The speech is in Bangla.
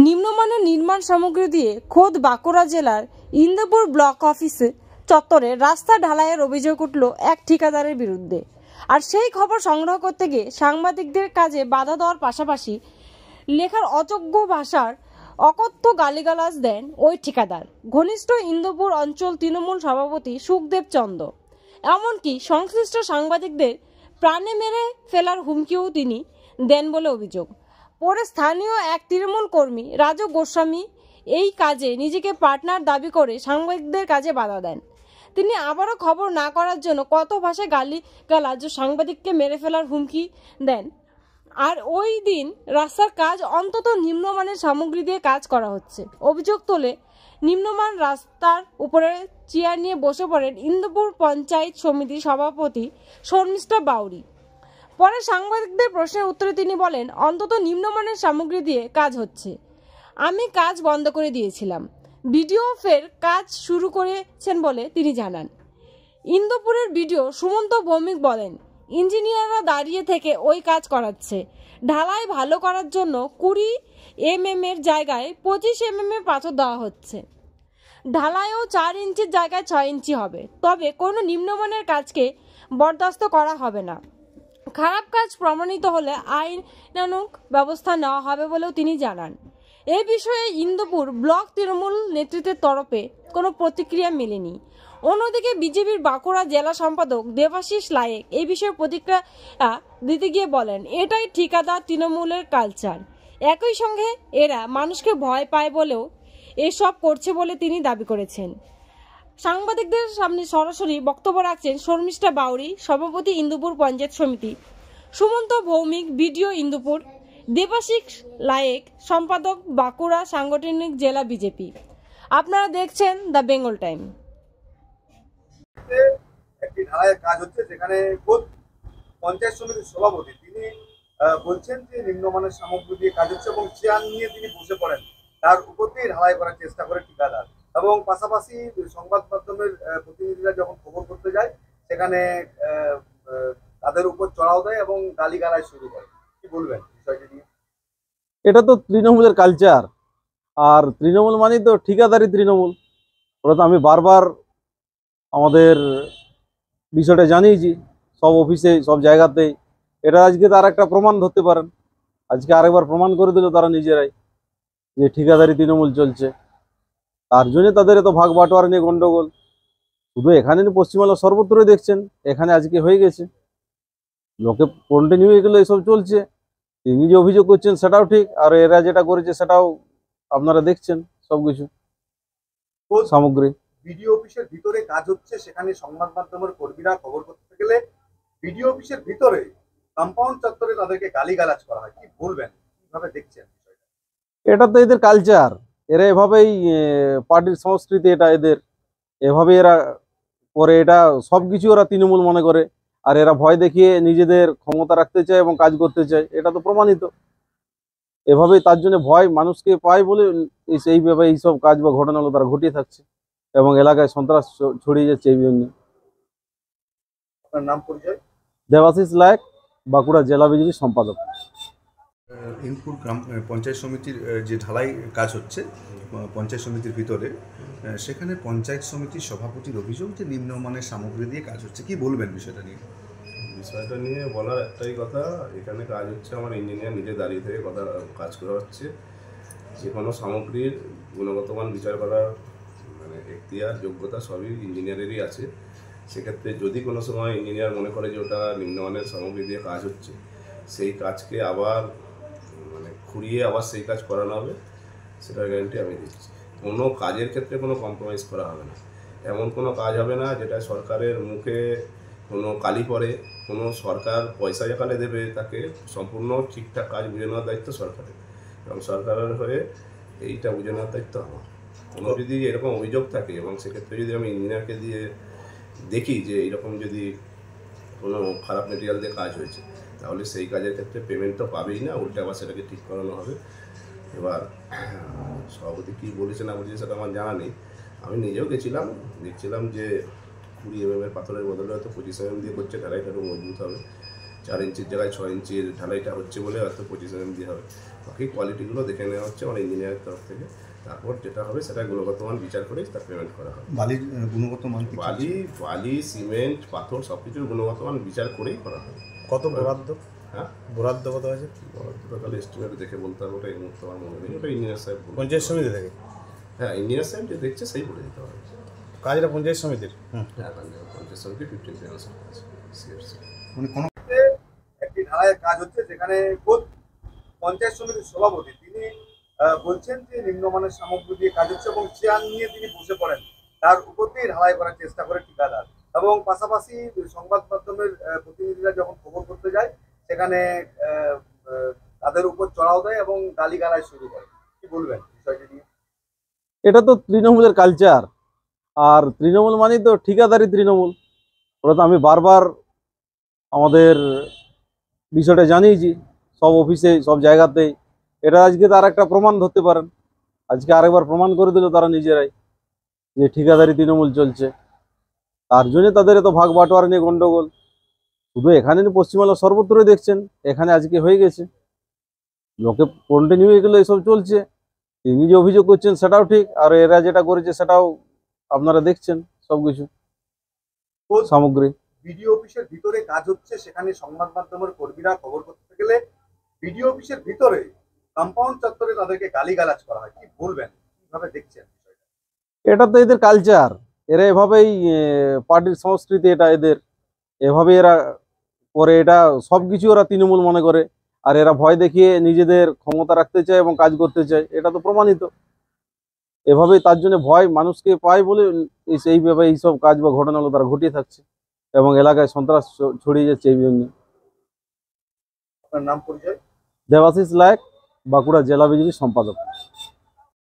নিম্নমানের নির্মাণ সামগ্রী দিয়ে খোদ বাঁকুড়া জেলার ইন্দুপুর ব্লক অফিসে চত্বরে রাস্তা ঢালাইয়ের অভিযোগ উঠল এক ঠিকাদারের বিরুদ্ধে। আর সেই খবর সংগ্রহ করতে গিয়ে সাংবাদিকদের কাজে বাধা দেওয়ার পাশাপাশি লেখার অযোগ্য ভাষার অকথ্য গালিগালাজ দেন ওই ঠিকাদার ঘনিষ্ঠ ইন্দুপুর অঞ্চল তৃণমূল সভাপতি সুখদেব চন্দ। এমনকি সংশ্লিষ্ট সাংবাদিকদের প্রাণে মেরে ফেলার হুমকিও তিনি দেন বলে অভিযোগ। পরে স্থানীয় এক তৃণমূল কর্মী রাজু গোস্বামী এই কাজে নিজেকে পার্টনার দাবি করে সাংবাদিকদের কাজে বাধা দেন। তিনি আবারও খবর না করার জন্য কত ভাষায় গালিগালাজ সাংবাদিককে মেরে ফেলার হুমকি দেন। আর ওই দিন রাস্তার কাজ অন্তত নিম্নমানের সামগ্রী দিয়ে কাজ করা হচ্ছে। অভিযোগ তোলে নিম্নমান রাস্তার উপরে চেয়ার নিয়ে বসে পড়েন ইন্দুপুর পঞ্চায়েত সমিতির সভাপতি শর্মিষ্ঠা বাউরি। পরে সাংবাদিকদের প্রশ্নের উত্তরে তিনি বলেন, অন্তত নিম্নমানের সামগ্রী দিয়ে কাজ হচ্ছে। আমি কাজ বন্ধ করে দিয়েছিলাম। বিডিও ফের কাজ শুরু করেছেন বলে তিনি জানান। ইন্দুপুরের বিডিও সুমন্ত ভৌমিক বলেন, ইঞ্জিনিয়াররা দাঁড়িয়ে থেকে ওই কাজ করাচ্ছে। ঢালাই ভালো করার জন্য 20 mm এর জায়গায় 25 mm এর পাথর দেওয়া হচ্ছে। ঢালাইও 4 ইঞ্চির জায়গায় 6 ইঞ্চি হবে। তবে কোনো নিম্নমানের কাজকে বরদাস্ত করা হবে না। খারাপ কাজ প্রমাণিত হলে আইনানুগ ব্যবস্থা নেওয়া হবে বলেও তিনি জানান। এ বিষয়ে ইন্দুপুর ব্লক তৃণমূল নেতৃত্বের তরফে কোনো প্রতিক্রিয়া মেলেনি। অন্যদিকে বিজেপির বাঁকুড়া জেলা সম্পাদক দেবাশিস লায়েক এই বিষয়ে প্রতিক্রিয়া দিতে গিয়ে বলেন, এটাই ঠিকাদার তৃণমূলের কালচার। একই সঙ্গে এরা মানুষকে ভয় পায় বলেও এসব করছে বলে তিনি দাবি করেছেন। সাংবাদিকদের সামনে সরাসরি বক্তব্য রাখছেন শর্মিষ্ঠা বাউরি, সভাপতি ইন্দুপুর পঞ্চায়েত সমিতি, সুমন্ত ভৌমিক, বিডিও ইন্দুপুর, দেবাশিস লায়েক, সম্পাদক বাঁকুড়া সাংগঠনিক জেলা বিজেপি। আপনারা দেখছেন দ্য বেঙ্গল টাইম। একটি ঢালাইয়ের কাজ হচ্ছে, যেখানে পঞ্চায়েত সমিতির সভাপতি তিনি বলছেন যে নিম্নমানের সামগ্রী দিয়ে কাজ হচ্ছে এবং চেয়ার নিয়ে তিনি বসে পড়েন, তার উপর দিয়ে ঢালাই করার চেষ্টা করে ঠিকাদার। এবং পাশাপাশি সংবাদ মাধ্যমের প্রতিনিধিরা যখন খবর করতে যায় সেখানে তাদের উপর চড়াও দেয় এবং গালিগালাজ শুরু করে। কি বলবেন বিষয়টি নিয়ে? এটা তো তৃণমূলের কালচার, আর তৃণমূল মানেই তো ঠিকাদারি তৃণমূল। ওরা তো আমি বারবার আমাদের বিষয়টা জানিয়েছি সব অফিসে সব জায়গাতেই। এটা আজকে তার একটা প্রমাণ ধরতে পারেন। আজকে আরেকবার প্রমাণ করে দিল তারা নিজেরাই যে ঠিকাদারি তৃণমূল চলছে। তার জন্য তাদের এত ভাগ বাটোয়ারা নিয়ে গন্ডগোল। শুধু এখানে পশ্চিমবাংলা সর্বত্রই দেখছেন, এখানে আজকে হয়ে গেছে। লোকে কন্টিনিউ এগুলো এসব চলছে। তিনি যে অভিযোগ করছেন সেটাও ঠিক, আর এরা যেটা করেছে সেটাও আপনারা দেখছেন সবকিছু সামগ্রী। বিডিও অফিসের ভিতরে কাজ হচ্ছে, সেখানে সংবাদ মাধ্যমের কর্মীরা খবর করতে গেলে বিডিও অফিসের ভিতরে কম্পাউন্ড চত্বরে তাদেরকে গালিগালাজ করা হয়। কি বলবেন, কিভাবে দেখছেন বিষয়টা? এটা তো এদের কালচার, এরা এভাবেই পার্টির সংস্কৃতি, এটা এদের এভাবে এরা করে। এটা সবকিছু ওরা তৃণমূল মনে করে, আর এরা ভয় দেখিয়ে নিজেদের ক্ষমতা রাখতে চায় এবং কাজ করতে চায়। এটা তো প্রমাণিত। এভাবেই তার জন্য ভয় মানুষকে পায় বলে এইভাবে এইসব কাজ বা ঘটনাগুলো তারা ঘটিয়ে থাকছে এবং এলাকায় সন্ত্রাস ছড়িয়ে যাচ্ছে এই জন্য। আপনার নাম পরিচয়? দেবাশিস লায়েক, বাঁকুড়া জেলা বিজেপি সম্পাদক। ইন্দুপুর গ্রাম পঞ্চায়েত সমিতির যে ঢালাই কাজ হচ্ছে পঞ্চায়েত সমিতির ভিতরে, সেখানে পঞ্চায়েত সমিতির সভাপতির অভিযোগ যে নিম্নমানের সামগ্রী দিয়ে কাজ হচ্ছে। কি বলবেন বিষয়টা নিয়ে? বিষয়টা নিয়ে বলার একটাই কথা, এখানে কাজ হচ্ছে, আমার ইঞ্জিনিয়ার নিজে দাঁড়িয়ে থেকে কাজ করা হচ্ছে। যে কোনো সামগ্রীর গুণগত মান বিচার করার এখতিয়ার যোগ্যতা সবই ইঞ্জিনিয়ারেরই আছে। সেক্ষেত্রে যদি কোনো সময় ইঞ্জিনিয়ার মনে করে যে ওটা নিম্নমানের সামগ্রী দিয়ে কাজ হচ্ছে, সেই কাজকে আবার খুঁড়িয়ে আবার সেই কাজ করানো হবে, সেটার গ্যারান্টি আমি দিচ্ছি। কোনো কাজের ক্ষেত্রে কোনো কম্প্রোমাইজ করা হবে না। এমন কোনো কাজ হবে না যেটা সরকারের মুখে কোনো কালি পড়ে। কোনো সরকার পয়সা যেখানে দেবে তাকে সম্পূর্ণ ঠিকঠাক কাজ বুঝে নেওয়ার দায়িত্ব সরকারের, এবং সরকারের হয়ে এইটা বুঝে নেওয়ার দায়িত্ব আমার। কোনো যদি এরকম অভিযোগ থাকে এবং সেক্ষেত্রে যদি আমি ইঞ্জিনিয়ারকে দিয়ে দেখি যে এইরকম যদি কোনো খারাপ মেটেরিয়াল দিয়ে কাজ হয়েছে, তাহলে সেই কাজের ক্ষেত্রে পেমেন্ট তো পাবেই না, উল্টে আবার সেটাকে ঠিক করানো হবে। এবার সভাপতি কী বলেছে না বলেছে সেটা আমার জানা নেই। আমি নিজেও গেছিলাম, দেখছিলাম যে 20 mm এর পাথরের বদলে হয়তো 25 mm দিয়ে করছে, ঢালাইটা আরও মজবুত হবে। 4 ইঞ্চির জায়গায় 6 ইঞ্চির ঢালাইটা হচ্ছে বলে হয়তো 25 mm দিয়ে হবে। বাকি কোয়ালিটিগুলো দেখে নেওয়া হচ্ছে আমার ইঞ্জিনিয়ারের তরফ থেকে। তারপর যেটা হবে সেটা গুণগত মান বিচার করে তার পেমেন্ট করা হবে। বালির গুণগত মান কি? বালি, সিমেন্ট, পাথর সব কিছুর গুণগত মান বিচার করেই করা হবে। কত বরাদ্দ? হ্যাঁ, বরাদ্দ কত আছে? বরাদ্দটা তাহলে এস্টিমেট দেখে বলতে হবে, ওটা এই মুহূর্তে আমার মনে নেই, ওটা ইঞ্জিনিয়ার সাহেব বলবেন। পঞ্চায়েত সমিতি থেকে? হ্যাঁ, ইঞ্জিনিয়ার সাহেব যে দেখছে সেই বলে দিতে হবে। কাজটা পঞ্চায়েত সমিতির? হ্যাঁ, পঞ্চায়েত সমিতি 15% আছে CFC। মানে কোনো একটি ঢালাইয়ের কাজ হচ্ছে যেখানে খোদ পঞ্চায়েত সমিতির সভাপতি তিনি বলছেন যে নিম্নমানের সামগ্রী দিয়ে কাজ হচ্ছে এবং চেয়ার নিয়ে তিনি বসে পড়েন, তার উপর দিয়ে ঢালাই করার চেষ্টা করে ঠিকাদার। এবং পাশাপাশি সংবাদ মাধ্যমের প্রতিনিধিরা যখন খবর করতে যায় সেখানে তাদের উপর চড়াও দেয় এবং গালিগালাজ শুরু করে। কি বলবেন বিষয়টি নিয়ে? এটা তো তৃণমূলের কালচার, আর তৃণমূল মানেই তো ঠিকাদারি তৃণমূল। ওরা তো আমি বারবার আমাদের বিষয়টা জানিয়েছি সব অফিসে সব জায়গাতেই। এটা আজকে তার একটা প্রমাণ ধরতে পারেন, আজকে আরেকবার প্রমাণ করে দিল তারা নিজেরাই যে ঠিকাদারি তৃণমূল চলছে। তার জন্য তাদের এত ভাগ বাটোয়ারা নিয়ে গন্ডগোল। শুধু এখানে পশ্চিমবাংলা সর্বত্রই দেখছেন, এখানে আজকে হয়ে গেছে, লোকে কন্টিনিউ এগুলো এসব চলছে। তিনি যে অভিযোগ করছেন সেটাও ঠিক, আর এরা যেটা করেছে সেটাও আপনারা দেখছেন সবকিছু সামগ্রী। বিডিও অফিসের ভিতরে কাজ হচ্ছে, সেখানে সংবাদ মাধ্যমের কর্মীরা খবর করতে গেলে বিডিও অফিসের ভিতরে কম্পাউন্ড চত্বরে তাদেরকে গালিগালাজ করা হয়। কি বলবেন, কিভাবে দেখছেন বিষয়টা? এটা তো এদের কালচার, এরা এভাবেই পার্টির সংস্কৃতি, এটা এদের এভাবে এরা করে। এটা সবকিছু ওরা তৃণমূল মনে করে, আর এরা ভয় দেখিয়ে নিজেদের ক্ষমতা রাখতে চায় এবং কাজ করতে চায়, এটা তো প্রমাণিত। এভাবেই তার জন্য ভয় মানুষকে পায় বলে এইভাবে এইসব কাজ বা ঘটনাগুলো তারা ঘটিয়ে থাকছে এবং এলাকায় সন্ত্রাস ছড়িয়ে যাচ্ছে এই জন্য। আপনার নাম পরিচয়? দেবাশিস লায়েক, বাঁকুড়া জেলা বিজেপি সম্পাদক।